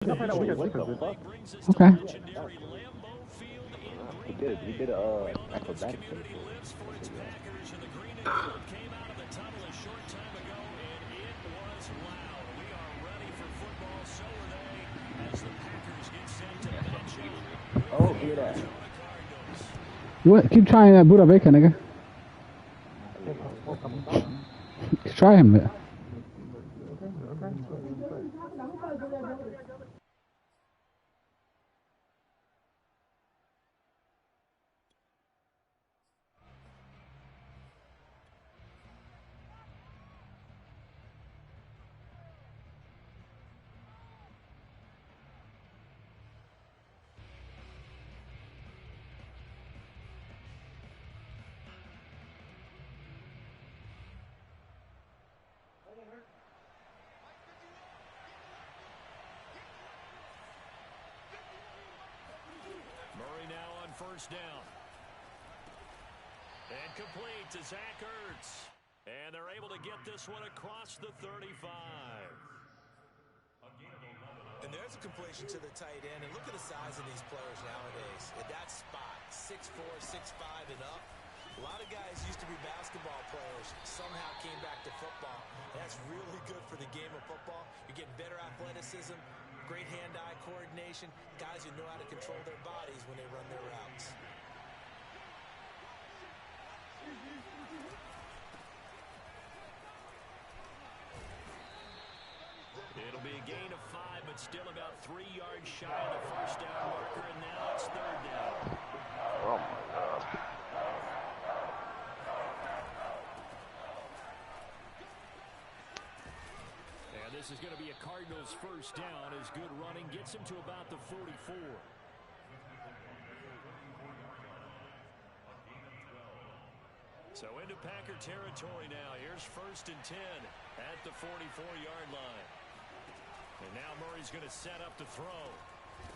Okay. He did acrobatic thing. Oh, hear that. What? Keep trying that Buddha Baker, nigga. Try him. Murray now on first down. And complete to Zach Ertz. And they're able to get this one across the 35. And there's a completion to the tight end. And look at the size of these players nowadays. At that spot, 6'4", 6'5", and up. A lot of guys used to be basketball players, somehow came back to football. That's really good for the game of football. You're getting better athleticism, great hand-eye coordination, guys who know how to control their bodies when they run their routes. It'll be a gain of 5, but still about 3 yards shy of the first down marker, and now it's third down. Oh, my God. And this is going to be a Cardinals first down as good running gets him to about the 44. So into Packer territory now. Here's first and 10 at the 44-yard line. And now Murray's going to set up to throw.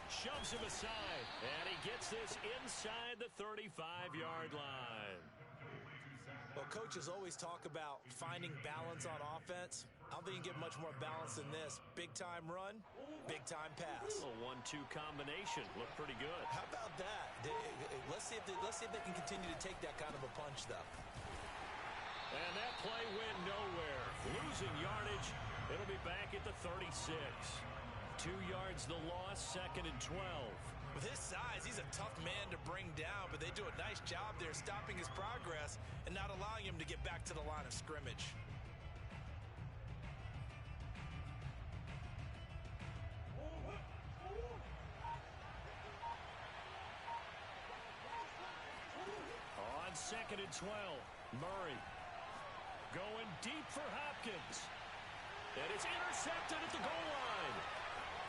Shoves him aside, and he gets this inside the 35-yard line. Well, coaches always talk about finding balance on offense. I don't think you can get much more balance than this. Big-time run, big-time pass. A 1-2 combination. Looked pretty good. How about that? Let's see if they can continue to take that kind of a punch, though. And that play went nowhere. Losing yardage. It'll be back at the 36. 2 yards the loss, second and 12. With his size, he's a tough man to bring down, but they do a nice job there stopping his progress and not allowing him to get back to the line of scrimmage. On second and 12, Murray going deep for Hopkins. And it's intercepted at the goal line.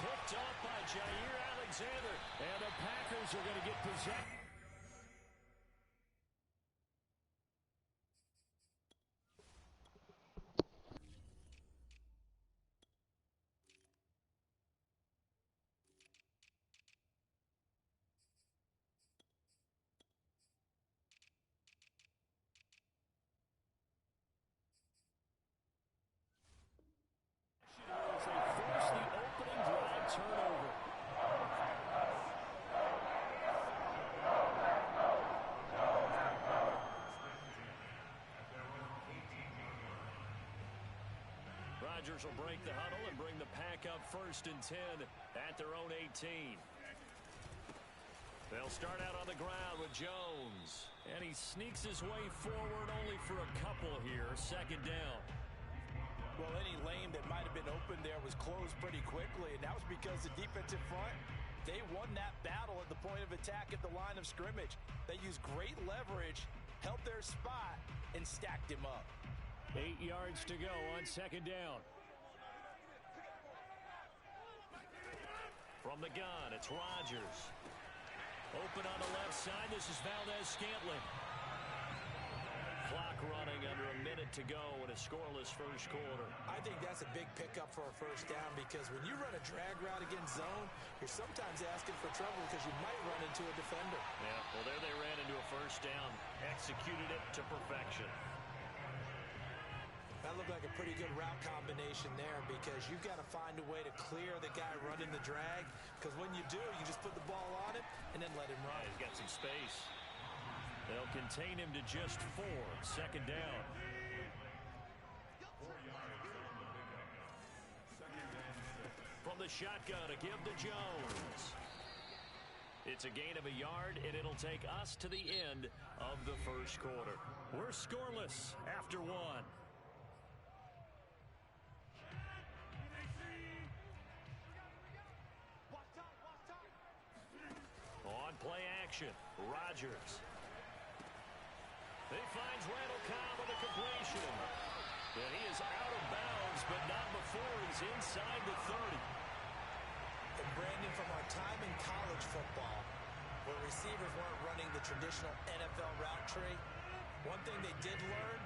Picked off by Jair Alexander. And the Packers are going to get possession. As they force the opening drive turnover. Rodgers will break the huddle and bring the Pack up first and 10 at their own 18. They'll start out on the ground with Jones. And he sneaks his way forward only for a couple here. Second down. Well, any lane that might have been open there was closed pretty quickly, and that was because the defensive front, they won that battle at the point of attack at the line of scrimmage. They used great leverage, held their spot, and stacked him up. 8 yards to go on second down. From the gun, it's Rodgers. Open on the left side. This is Valdez-Scantling. Clock running under a minute to go in a scoreless first quarter. I think that's a big pickup for a first down because when you run a drag route against zone, you're sometimes asking for trouble because you might run into a defender. Yeah, well, there they ran into a first down. Executed it to perfection. That looked like a pretty good route combination there because you've got to find a way to clear the guy running the drag, because when you do, you just put the ball on him and then let him run. Yeah, he's got some space. They'll contain him to just 4. Second down. From the shotgun, a give to Jones. It's a gain of a yard, and it'll take us to the end of the first quarter. We're scoreless after 1. On play action, Rodgers. He finds Randall Cobb with a completion. And he is out of bounds, but not before he's inside the 30. And Brandon, from our time in college football, where receivers weren't running the traditional NFL route tree, one thing they did learn,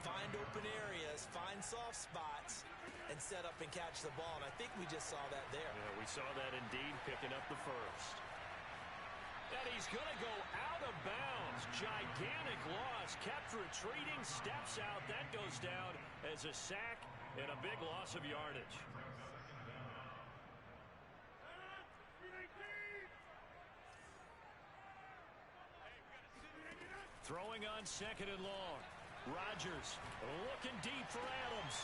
find open areas, find soft spots, and set up and catch the ball. And I think we just saw that there. Yeah, we saw that indeed, picking up the first. And he's going to go out of bounds. Gigantic loss. Kept retreating. Steps out. That goes down as a sack and a big loss of yardage. Throwing on 2nd and long. Rodgers looking deep for Adams.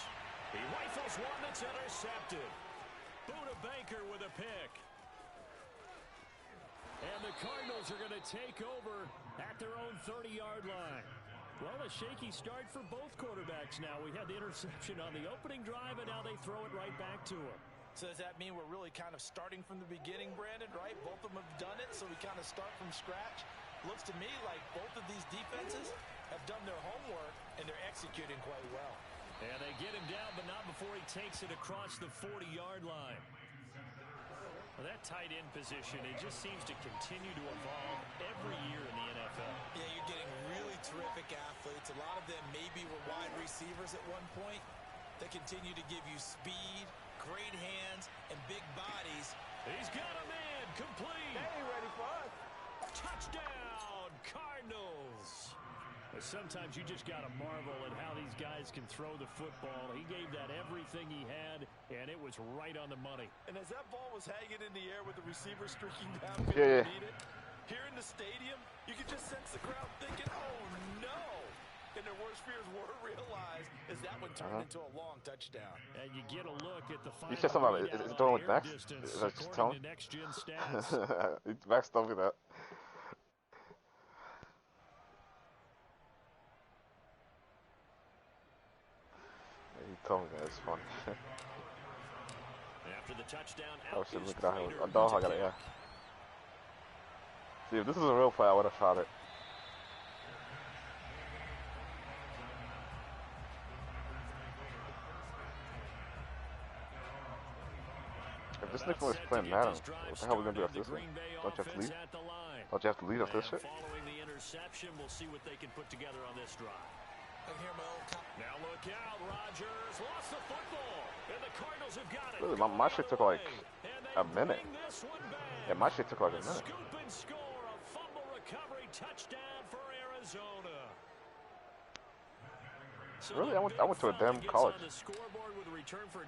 He rifles one that's intercepted. Buda Baker with a pick. And the Cardinals are going to take over at their own 30-yard line. Well, a shaky start for both quarterbacks now. We had the interception on the opening drive, and now they throw it right back to him. So does that mean we're really kind of starting from the beginning, Brandon, right? Both of them have done it, so we kind of start from scratch. Looks to me like both of these defenses have done their homework, and they're executing quite well. And they get him down, but not before he takes it across the 40-yard line. Well, that tight end position, it just seems to continue to evolve every year in the NFL. Yeah, you're getting really terrific athletes. A lot of them maybe were wide receivers at one point. They continue to give you speed, great hands, and big bodies. He's got a man complete. Hey, ready for us. Touchdown, Cardinals. But sometimes you just got to marvel at how these guys can throw the football. He gave that everything he had, and it was right on the money. And as that ball was hanging in the air with the receiver streaking down, Yeah. here in the stadium, you could just sense the crowd thinking, oh, no. And their worst fears were realized as that one turned into a long touchdown. And you get a look at the final. You said something about it. Is it throwing with Max? Distance, Is that just according telling? to Next Gen Stats. Max told me that. He told me that. It's funny. After the touchdown, Oh out shit, is look at that. Prater A dog, I to got it, kick. yeah. See, if this was a real play, I would have shot it. If this nigga was playing Madden, what the hell are we gonna do after this one? Don't you have to leave? Don't you have to leave after this shit? Following the interception, we'll see what they can put together on this drive. I can hear my own Now look out, Rodgers lost the football, and the Cardinals have got it. Really, my shit took like a minute. Yeah, my shit took like a minute. Scoop and score, a fumble recovery touchdown for Arizona. So Really? I went to a damn college.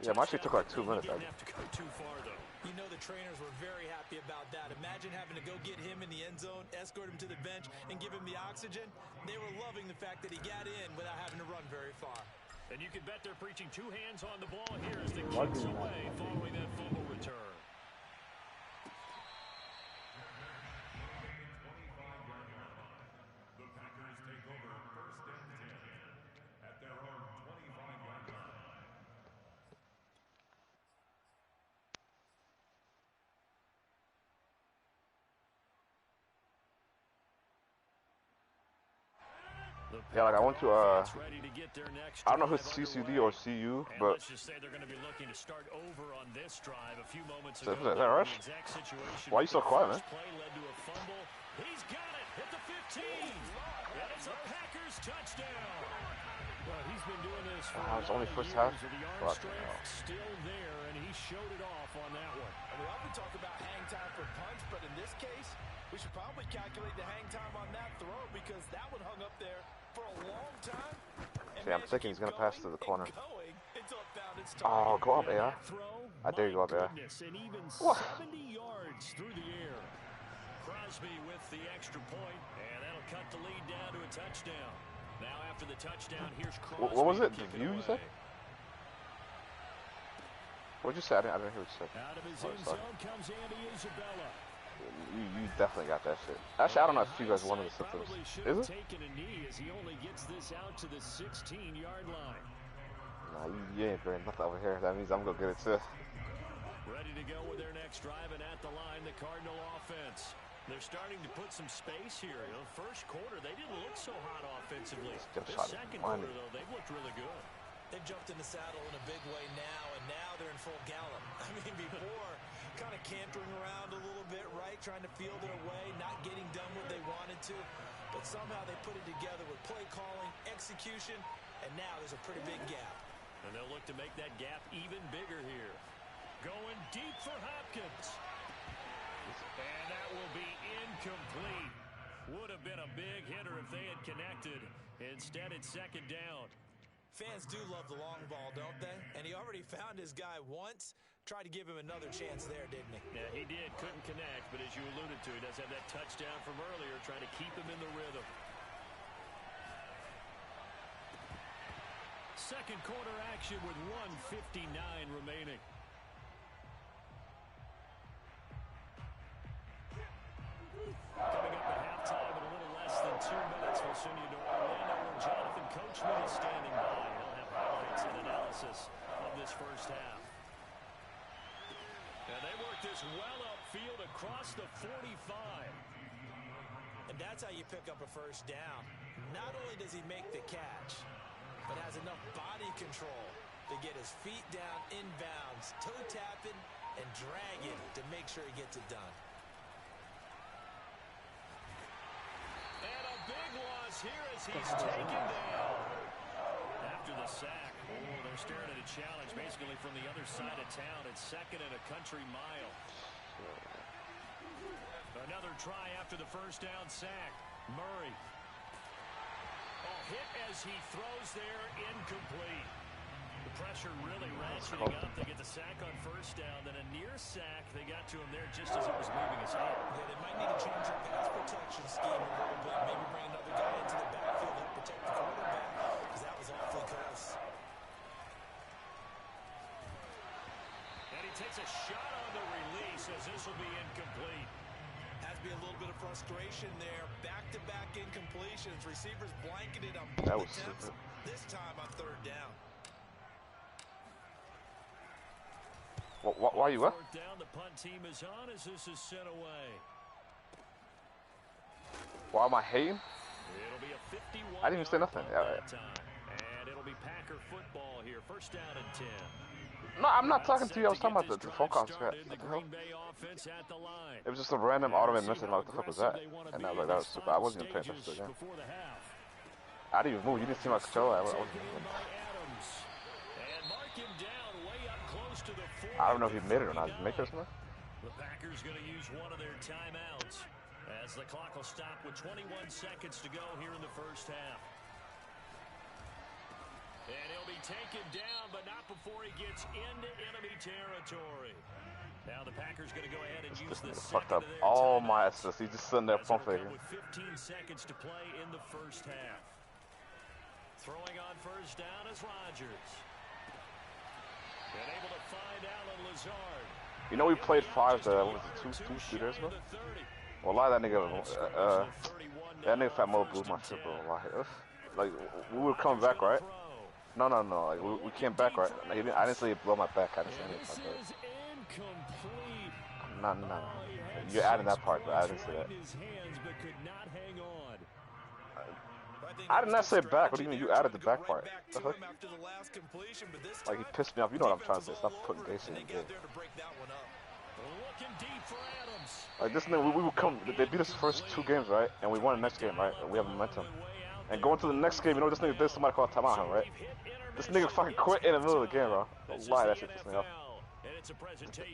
Yeah, my shit took like 2 minutes. Didn't have to go too far though. You know the trainers were very happy about that. Imagine having to go get him in the end zone, escort him to the bench, and give him the oxygen. They were loving the fact that he got in without having to run very far. And you can bet they're preaching 2 hands on the ball here as the kicks away following that fumble return. The Packers take over 1st and 10 at their own 25-yard line. Yeah, like I went to Ready to get their next I don't know if drive it's CCD underway. or CU, And but let's just say they're going to be looking to start over on this drive. A few moments Is ago, that Rush? the exact situation Why you so with the quiet, first man? play led to a fumble. He's got it at the 15. And it's a Packers touchdown. Well, he's been doing this for Wow, it's only first years, half? and the arm Fucking strength hell. still there, and he showed it off on that one. And we often talk about hang time for punts, but in this case, we should probably calculate the hang time on that throw because that one hung up there for a long time. See, I'm thinking he's gonna pass to the corner. Going until it found its Oh, target. go up, AI. Throw, I dare you go up, AI. goodness, and even What? 70 yards through the air. Crosby with the extra point, and that'll cut the lead down to a touchdown. Now after the touchdown, here's Crosby. What was it? to The kick view, you away. said? What'd you say? I didn't hear what you said. Out of his Oh, end sorry. zone comes Andy Isabella. You definitely got that shit. Actually, I don't know if you guys wanted to sit Probably this. should have Is it? taken a knee as he only gets this out to the 16-yard line. Nah, you ain't doing nothing over here. That means I'm gonna get it too. Ready to go with their next drive, and at the line, the Cardinal offense. They're starting to put some space here. You know, first quarter, they didn't look so hot offensively. Just The shot second money. quarter, though, they've looked really good. They've jumped in the saddle in a big way now, and now they're in full gallop. I mean, before, kind of cantering around a little bit, right? Trying to feel their way, not getting done what they wanted to. But somehow they put it together with play calling, execution, and now there's a pretty big gap. And they'll look to make that gap even bigger here. Going deep for Hopkins. And that will be incomplete. Would have been a big hitter if they had connected. Instead, it's second down. Fans do love the long ball, don't they? And he already found his guy once. Tried to give him another chance there, didn't he? Yeah, he did. Couldn't connect, but as you alluded to, he does have that touchdown from earlier, trying to keep him in the rhythm. Second quarter action with 1:59 remaining. Coming up at halftime in a little less than 2 minutes, we'll send you to Orlando where Jonathan Coachman is standing by. He'll have highlights and analysis of this first half. And they work this well upfield across the 45. And that's how you pick up a first down. Not only does he make the catch, but has enough body control to get his feet down inbounds, toe tapping, and dragging to make sure he gets it done. And a big loss here as he's taken down. After the sack, they're staring at a challenge basically from the other side of town. It's second and a country mile. Another try after the first down sack. Murray. Hit as he throws there, incomplete. The pressure really ratcheting up. They get the sack on first down, then a near sack. They got to him there just as it was moving his head. Yeah, they might need to change their pass protection scheme a little bit. Maybe bring another guy into the backfield to protect the quarterback, because that was awfully close. And he takes a shot on the release as this will be incomplete. Has to be a little bit of frustration there. Back-to-back incompletions. Receivers blanketed on That both was attempts. super. This time on third down. Why are you up? Fourth down, the punt team is on as this is sent away. Why am I hating? It'll be a 51. I didn't even say nothing. That time. And it'll be Packer football here. First down and 10. No, I'm not talking to you. I was talking about the phone call. What The the hell? Green Bay offense at the line. It was just a random automated message. Like, what the fuck was that? And I was like, that was stupid. I wasn't even paying attention to the game. Before the half. I didn't even move. You didn't see my controller. I wasn't Taken moving. in by Adams. And mark him down way up close to the 40. I don't know if he made it or not. Did he make it or something? The Packers going to use one of their timeouts as the clock will stop with 21 seconds to go here in the first half. And he'll be taken down, but not before he gets into enemy territory. Now the Packers going to go ahead and use the Fucked second up of their all timeouts. my assists. He's just sitting there As it'll pump come faking. with 15 seconds to play in the first half. Throwing on first down is Rodgers. And able to find Alan Lazard. You know we played five, what was it, two days ago? Well, a lot of that nigga Fat Mo blew my shit, bro. Like, we were coming back, right? No. Like, we came back, right? Like, I didn't say he blew my back. I didn't say anything like This is incomplete. that. No. You're adding that part, but I didn't say that. His hands, but could not hang on. I did not say back. What do you mean? You added the back part. Back The to him fuck? after the last completion, but this Like, he time, pissed me off. You know what I'm trying to say. defense Stop was putting all Gacy over, in and the they game. got there to break that one up. Looking deep for Adams. Like, this nigga, we would come. They beat us the first two games, right? And we won the next game, right? And we have momentum. And going to the next game, you know what this nigga did? Somebody called timeout on him, right? This nigga fucking quit in the middle of the game, bro. Don't lie, that shit pissed me off.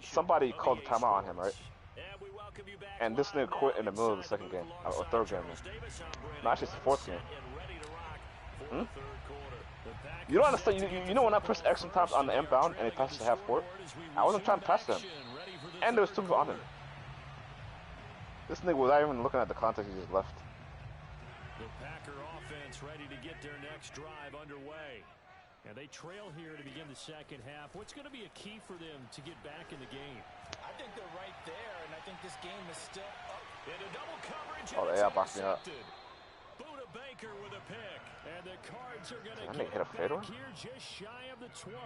Somebody called the timeout on him, right? And this nigga quit in the middle of the second game, or third game. No, actually it's the fourth game. the third quarter. You don't understand. You know when I press X sometimes on the inbound and it passes to half court? I wasn't trying to pass them. And there was 2 people on him. This nigga without even looking at the context, he just left. The Packer offense ready to get their next drive underway. And they trail here to begin the second half. What's going to be a key for them to get back in the game? I think they're right there, and I think this game is still up. Into double coverage. Oh, and yeah, it's back me up. intercepted. Buda Baker with a pick. And the Cards are going to That get nigga hit a it fadeaway? back here just shy of the 20.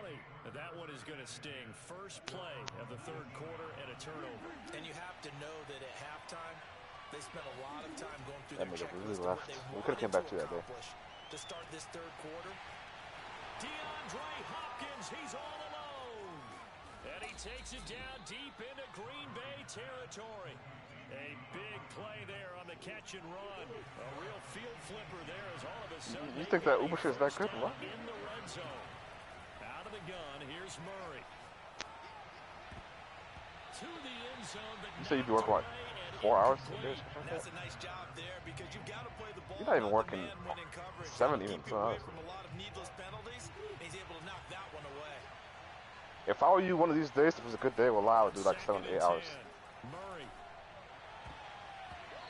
And that one is going to sting. First play of the third quarter and a turnover. And you have to know that at halftime, they spent a lot of time going through That their nigga really checklist of what left. they We could've came wanted back to to that day. accomplish to start this third quarter. DeAndre Hopkins, he's all alone. And he takes it down deep into Green Bay territory. A big play there on the catch and run. A real field flipper there as all of a sudden. You think that Uber shit is that good? What? In the red zone. Out of the gun, here's Murray. To the end zone, but You say you'd be working, what, and 4 hours a incomplete. day? And that's a nice job there because you've got to play the ball. You're not even the working man when in coverage. 7 Keep even, you so away honestly. from a lot of needless penalties. He's able to knock that one away. If I were you one of these days, if it was a good day, well, I would do like 7 to 8 hours. Murray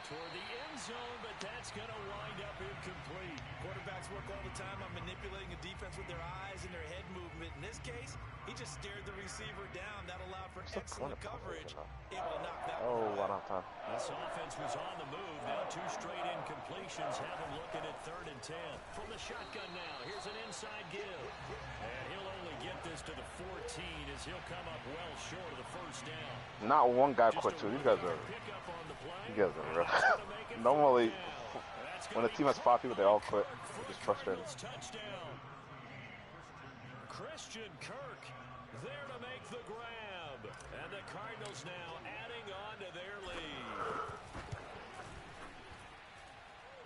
toward the end zone, but that's going to wind up incomplete. Quarterbacks work all the time on manipulating a defense with their eyes and their head movement. In this case, he just stared the receiver down. That allowed for Still excellent corner coverage. coverage, Able to knock that Oh, one I away. don't have time. This offense was on the move. Now 2 straight incompletions have him looking at 3rd and 10. From the shotgun now, here's an inside give. And he'll only get this to the 14 as he'll come up well short of the first down. Not one guy Just quit a too. These guys really are. good pickup on the play. You guys are real. That's gonna make it Normally, 4th down. That's when gonna a team has be 5 people, they all quit. Kirk for It's the frustrating. Cardinals touchdown. Christian Kirk there to make the grab. And the Cardinals now adding on to their lead.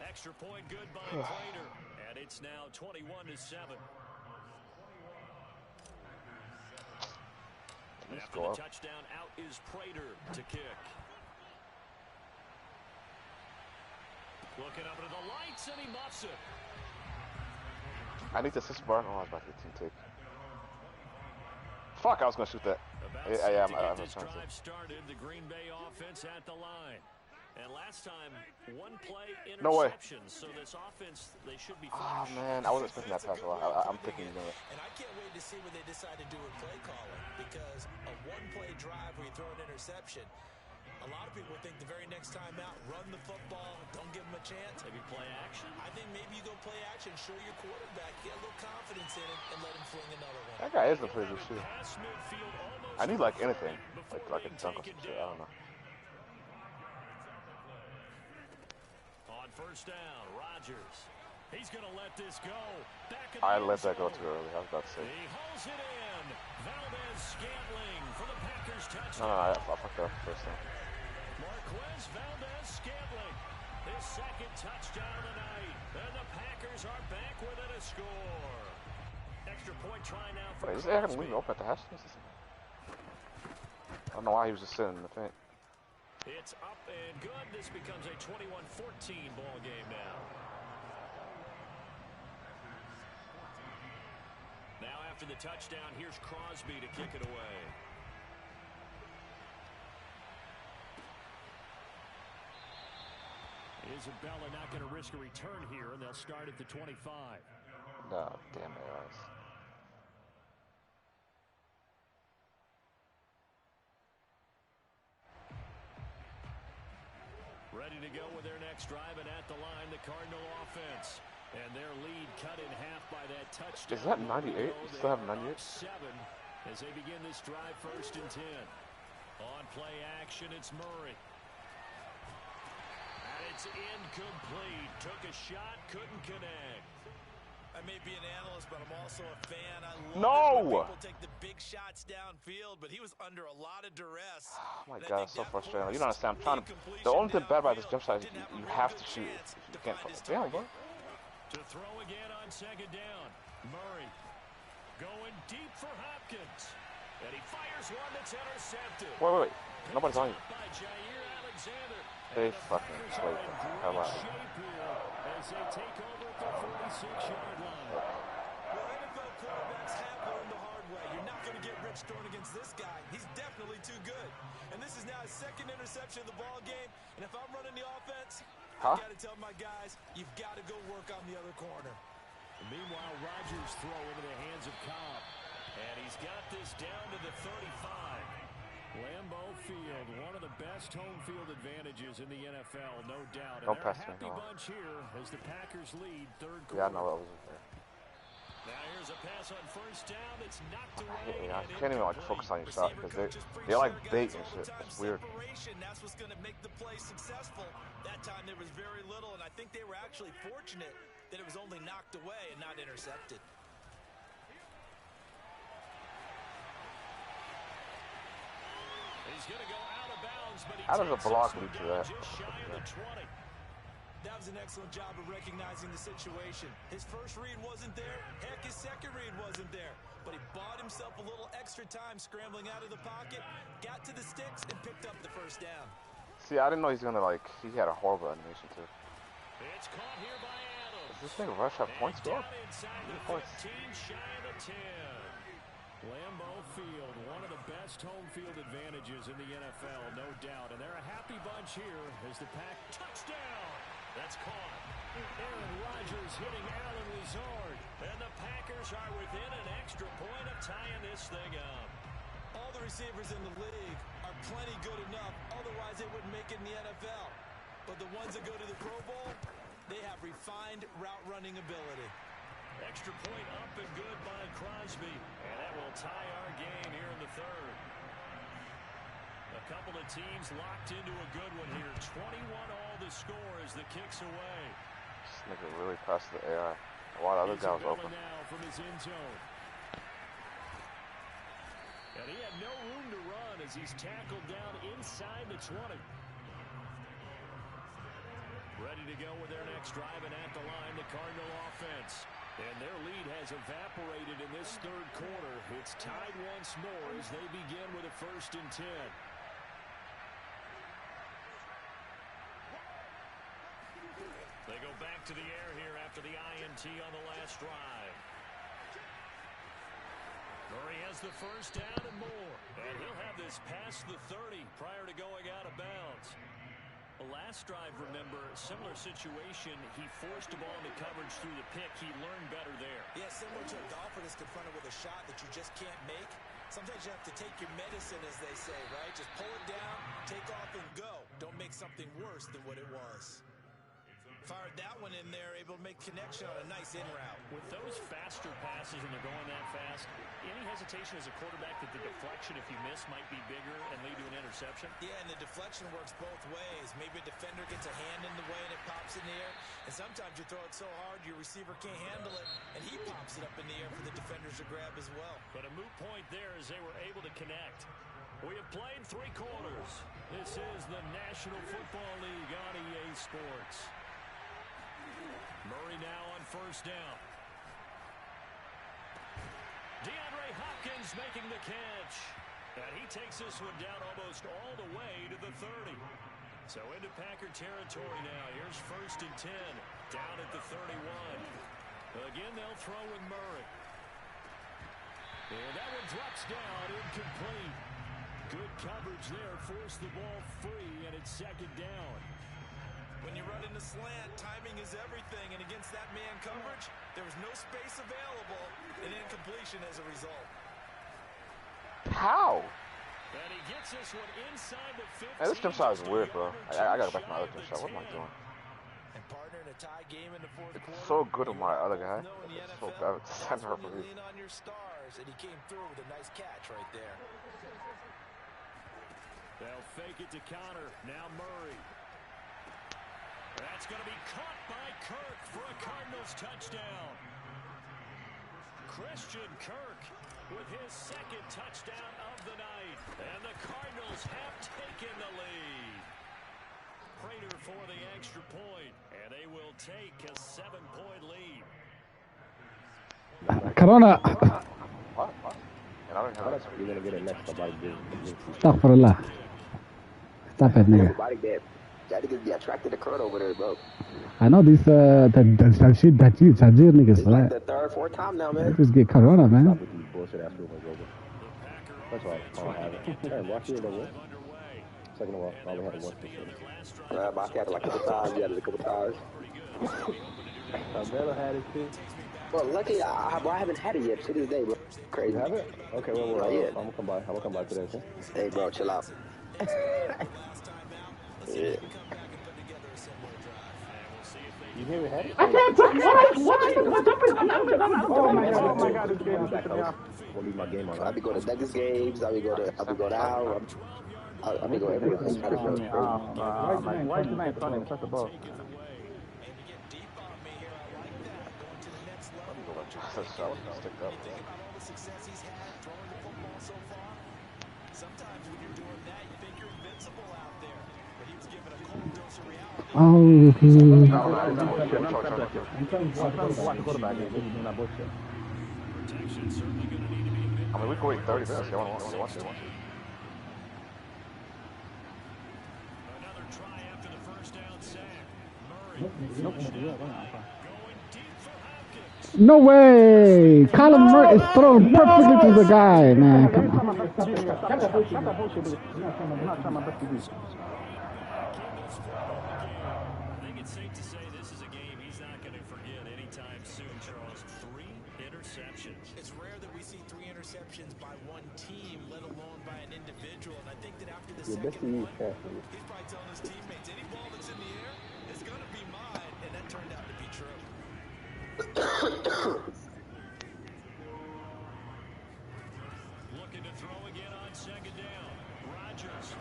Extra point good by Prater. And it's now 21-7. Let's After go the up. touchdown, out is Prater to kick. Looking up into the lights, and he muffs it. I need the assist bar. Oh, I was about to get team take. Fuck, I was gonna shoot that. About Yeah, set yeah, to I'm get a this chance. drive started, the Green Bay offense at the line. And last time, 1 play interception. No way. So this offense, they should be Oh fine. man, I wasn't expecting that pass. I'm thinking, you know. And I can't wait to see what they decide to do with play calling because a one-play drive where you throw an interception, a lot of people think the very next time out, run the football, don't give them a chance. Maybe play action. I think maybe you go play action, show your quarterback, get a little confidence in it, and let him fling another one. That guy is a pretty good shooter. Pass midfield almost I need like anything, before like a being dunk or taken some shit. I don't down. know. On first down, Rodgers. He's going to let this go. Back in the I end let that go zone. too early. I was about to say. He hauls it in. Valdez-Scantling for the Packers No, touchdown. I fucked up first time. Marquez Valdez-Scantling, his second touchdown of the night. And the Packers are back within a score. Extra point try now for Wait, is Aaron Crosby. leaving open at the hash? I don't know why he was just sitting in the paint. It's up and good. This becomes a 21-14 ball game now. Now after the touchdown, here's Crosby to kick it away. Isabella not going to risk a return here, and they'll start at the 25. No, damn it, guys. Ready to go with their next drive, and at the line, the Cardinal offense. And their lead cut in half by that touchdown. Is that 98? You still have 98? 7 as they begin this drive, 1st and 10. On play action, it's Murray. And it's incomplete. Took a shot, couldn't connect. I may be an analyst, but I'm also a fan. I love No! it when people take the big shots downfield, but he was under a lot of duress. Oh my And I god, think it's so that frustrating. forced You don't understand. I'm trying to. incompletion The only thing bad about this downfield. jump shot is Didn't have a you real have to good shoot it. chance You to can't. find his Damn, bro. target. To throw again on 2nd down. Murray going deep for Hopkins. And he fires one that's intercepted. Wait. Nobody's on you. By Jair Alexander. They fucking played the hell out of it. As they take over at the 46-yard line. Well, NFL quarterbacks have learned the hard way. You're not going to get rich throwing against this guy. He's definitely too good. And this is now his second interception of the ball game. And if I'm running the offense, I've got to tell my guys, you've got to go work on the other corner. And meanwhile, Rodgers throw into the hands of Cobb. And he's got this down to the 35. Lambeau Field, one of the best home field advantages in the NFL, no doubt. Don't pass me, happy no. bunch here as the Packers lead third quarter. Yeah, I know that was there. Now here's a pass on first down that's knocked away. Yeah, I can't even like focus on your shot because they're like bait and shit. It's weird. That's what's going to make the play successful. That time there was very little, and I think they were actually fortunate that it was only knocked away and not intercepted. He's going to go out of bounds, but he How does a takes block this lead to one down that? just shy of the 20. That was an excellent job of recognizing the situation. His first read wasn't there. Heck, his second read wasn't there. But he bought himself a little extra time scrambling out of the pocket, got to the sticks, and picked up the first down. See, I didn't know he's gonna like. He had a horrible animation too. It's caught here by Adams. Does this nigga Rush have points, bro? Down inside the Points. 15, shy of the 10. Lambeau Field, one of the best home field advantages in the NFL, no doubt. And they're a happy bunch here as the Pack touchdown. That's caught. Aaron Rodgers hitting Allen Lazard. And the Packers are within an extra point of tying this thing up. All the receivers in the league are plenty good enough, otherwise they wouldn't make it in the NFL. But the ones that go to the Pro Bowl, they have refined route running ability. Extra point up and good by Crosby. And that will tie our game here in the third. A couple of teams locked into a good one here. 21 all the score as the kick's away. This nigga really passed the AI. While the other guy was open. Now from his end zone. And he had no room to run as he's tackled down inside the 20. Ready to go with their next drive, and at the line, the Cardinal offense. And their lead has evaporated in this third quarter. It's tied once more as they begin with a 1st and 10. They go back to the air here after the INT on the last drive. Murray has the first down and more. And he'll have this past the 30 prior to going out of bounds. The last drive, remember, similar situation. He forced a ball into coverage through the pick. He learned better there. Yeah, similar to a golfer that's confronted with a shot that you just can't make. Sometimes you have to take your medicine, as they say, right? Just pull it down, take off, and go. Don't make something worse than what it was. Fired that one in there, able to make connection on a nice in route. With those faster passes and they're going that fast, any hesitation as a quarterback that the deflection, if you miss, might be bigger and lead to an interception? Yeah, and the deflection works both ways. Maybe a defender gets a hand in the way and it pops in the air. And sometimes you throw it so hard your receiver can't handle it, and he pops it up in the air for the defenders to grab as well. But a moot point there as they were able to connect. We have played 3 quarters. This is the National Football League on EA Sports. Murray now on first down. DeAndre Hopkins making the catch. And he takes this one down almost all the way to the 30. So into Packer territory now. Here's 1st and 10. Down at the 31. Again, they'll throw with Murray. And that one drops down, incomplete. Good coverage there. Forced the ball free, and it's 2nd down. When you run in the slant, timing is everything, and against that man coverage, there was no space available, and incompletion as a result. How? And he gets this one inside the 15. Hey, this jump shot is weird, bro. I gotta back my other jump shot. What am I doing? And partner in a tie game in the 4th quarter. It's so good with my other guy. No, in the It's so NFL, bad with the center for you me. lean on your stars, and he came through with a nice catch right there. They'll fake it to Connor. Now Murray. That's going to be caught by Kirk for a Cardinals touchdown. Christian Kirk with his 2nd touchdown of the night. And the Cardinals have taken the lead. Prater for the extra point. And they will take a 7-point lead. Corona. What? And I don't have that. You're gonna get a next body business. Astaghfirullah. Stop it, nigga. Body that That niggas be attracted to Kurt over there, bro. I know these that shit that you Tajir niggas It's like like. the third, fourth time now, They man. just get corona, man. Stop with these bullshit ass rumors, Robo. First of all, I don't have it. Hey, watch it, Robo. Second of all, I only had it once this year. Bosky had it like a couple times. He had it a couple times. Carmelo had it too. Bro, luckily, I haven't had it yet to this day, bro. Crazy. You have it? Okay, well, Not yet. I'm gonna come by. I'm gonna come by today, okay? Hey, bro, chill out. Yeah. You never had it? I can't touch what? Oh my god, this game is pissing me off. I'm gonna leave my game on. I be going to Nuggets games. I be going out. I be going everywhere. Why is your name funny? Touch the ball. Oh, Watch the quarterback. This is not bullshit. I mean, we can wait 30 minutes. You want to watch it? Another try after the first down sack. Murray. Going deep for Hopkins. no way! Colin Murray is thrown perfectly to the guy, man. Come on. I think it's safe to say this is a game he's not going to forget anytime soon, Charles. 3 interceptions. It's rare that we see 3 interceptions by one team, let alone by an individual. And I think that after the second one, he's probably telling his teammates, any ball that's in the air is going to be mine. And that turned out to be true. Looking to throw again on second down. Rodgers.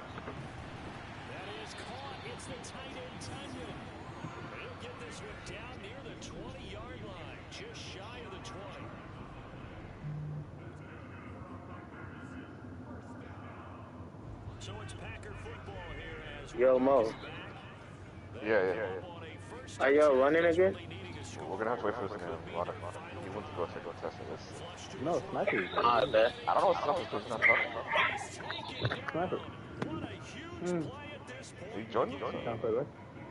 That is caught. It's the tight end, Tunyon. He'll get this one down near the 20-yard line, just shy of the 20. So it's Packer football here as Yo, Mo. Yeah. Are y'all running again? We're gonna have to wait for this game. He wants to go test this. No, sniper. I bet. I don't know what's up with this. Not talking. Sniper. What a huge play at this point. He joined. Sounds like, right?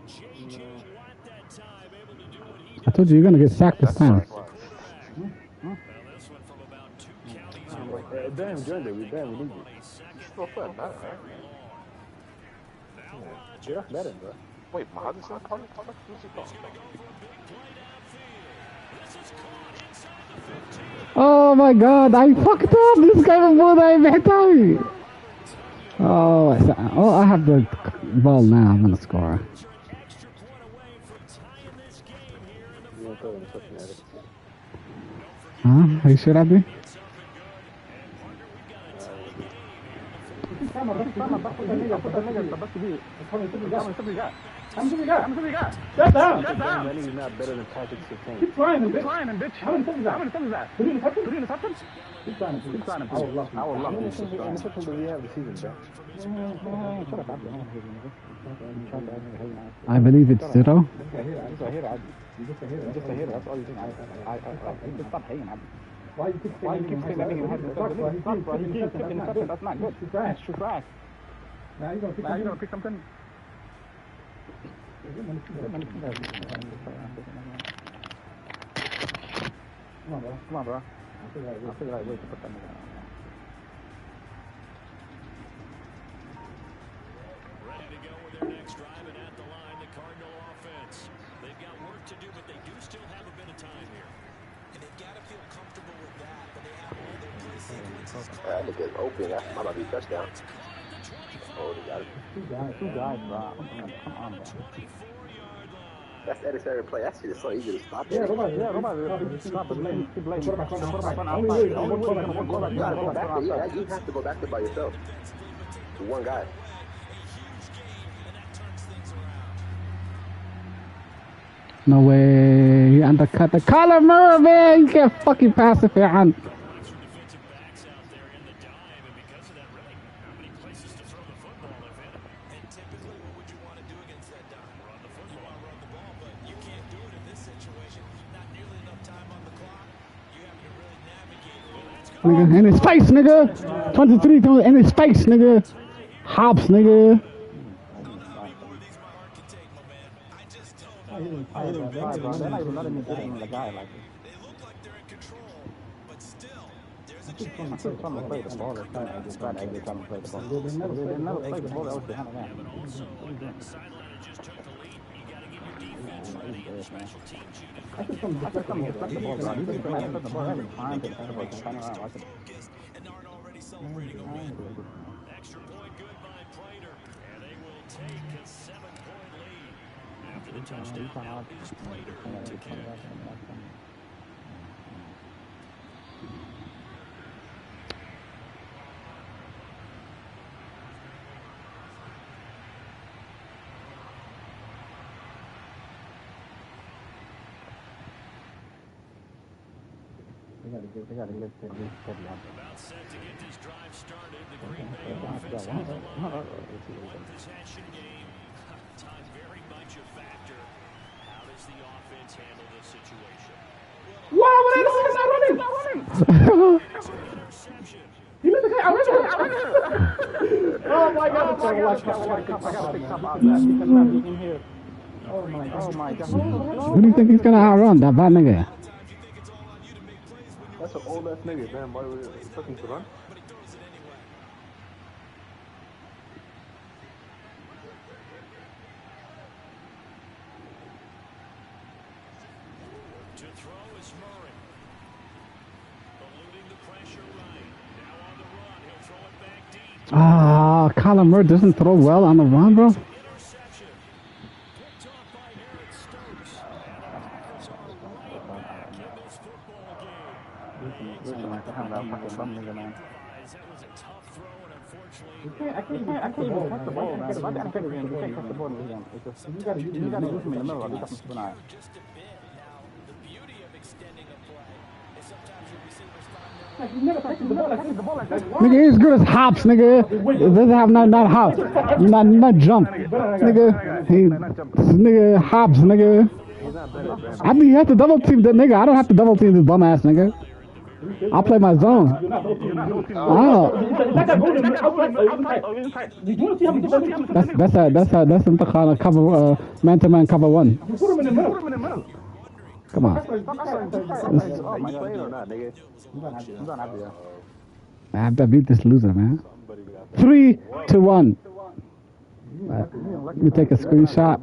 J.J. Watt that time able to do what he I told you you're gonna get sacked this time. Now this one from about 2 counties Damn, joined it. We need you. Still fun, not right? Yeah, that's better, bro. Wait, Mahadi's not part of the Oh my god, I fucked up! This guy was more than محتاج. Oh, I have the ball now. I'm gonna score. Huh? Are you sure I do? Shut down. That nigga's not better than Patrick Surtain. Keep trying him, bitch. How many times is that? Three interceptions? Keep trying him. I would love I would love him. Interception does he have the season, bro? I believe it's 0. Just a hitter. That's all you think. Stop hating. Why you keep saying that nigga has interception? That's not good. It's trash. Now you're gonna pick something. Come on, bro. I'll figure out a way to put that nigga on. ready to go with their next drive, and at the line, the Cardinal offense. They've got work to do, but they do still have a bit of time here. And they've got to feel comfortable with that, but they have all their play sequences. That nigga's open. That might be a touchdown. Oh, they got it. Two guys, bro. Come on, bro. That's necessary play. That shit is so easy to stop. Yeah, nobody. Stop it. Keep blaming. You gotta go back there. Yeah, you have to go back there by yourself. One guy. No way. He undercut the Colin Murray, man. You can't fucking pass it, man. Defensive backs out there in the dime, and because of that, really not many places to throw the football, if any. And typically, what would you want to do against that dime? Run the football. You want to run the ball, but you can't do it in this situation. Not nearly enough time on the clock. You have to really navigate. Nigga, in his face, nigga. 23 in his face, nigga. Hops, nigga. They're not even letting me get in the guy like this. They look like they're in control, but still, there's a I keep chance. trying to play the ball. They're trying to exit trying to play the ball. They never play the ball. That was behind the man. But also, that sideline that just took the lead, you got to get your defense ready in the special teams unit. I just come here to the ball, bro. You just playing the ball every time. Turn around, watch it. Focused and aren't already celebrating a win. Extra point good by Prater. And they will take a 7-point lead. After the touchdown, now is Prater to kick. They gotta lift it. About set to get this drive started. The Green Bay offense on the line. One possession game. Time very much a factor. How does the offense handle this situation? Wow, what is not running? Interception. You missed the guy. Oh my God! I gotta pick up out that. He cannot be in here. Oh my God! Who do you think he's gonna outrun? That bad nigga. That's an old ass nigga. Damn, why are we fucking to run? But he throws it anyway. To throw is Murray. Eluding the pressure right. Now on the run. He'll throw it back deep. Ah, Kyler Murray doesn't throw well on the run, bro. Interception. Picked off by Aaron Stokes. And the Packers are right back in this football game. That was a tough throw, and unfortunately, I can't even catch the ball, man. If I can't catch the ball in him. It's just you gotta use him in the middle. I'll be talking to an eye. Just a bit. Now, the beauty of extending a play is sometimes your receivers find their way. You never catch the ball like that. Nigga, he's good as hops, nigga. It doesn't have not hops. Not jump. Nigga, nigga hops, nigga. I mean, you have to double team that nigga. I don't have to double team this bum ass nigga. I'll play my zone. Oh. That's in the cover man to man cover one. Come on. I have to beat this loser, man. 3-1. Let me take a screenshot.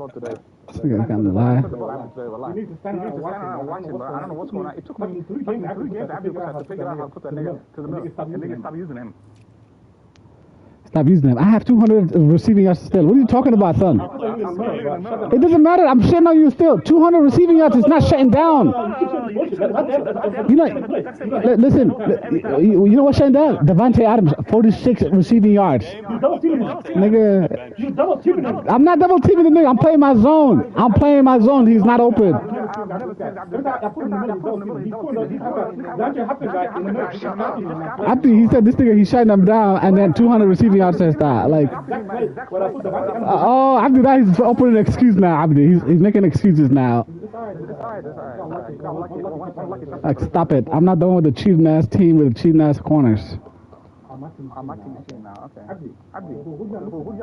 This nigga's gonna lie. You need to stand around and watch it, bro. I don't know what's going on. It took me 3 games to figure out how to put that nigga to the middle. And niggas stop using him. Stop using him. I have 200 receiving yards still. What are you talking about, son? It doesn't matter. I'm shitting on you still. 200 receiving yards is not shutting down. You know, listen. You know what's shutting down? Devontae Adams, 46 receiving yards. Nigga, I'm not double teaming the nigga. I'm playing my zone. I'm playing my zone. He's not open. After he said this nigga, he's shutting them down, and then 200 receiving yards says that. Like, oh, after that, he's opening an excuse now. Abdi, he's making excuses now. Like, stop it. I'm not the one with the cheating ass team with the cheating ass corners. My team is now. Okay.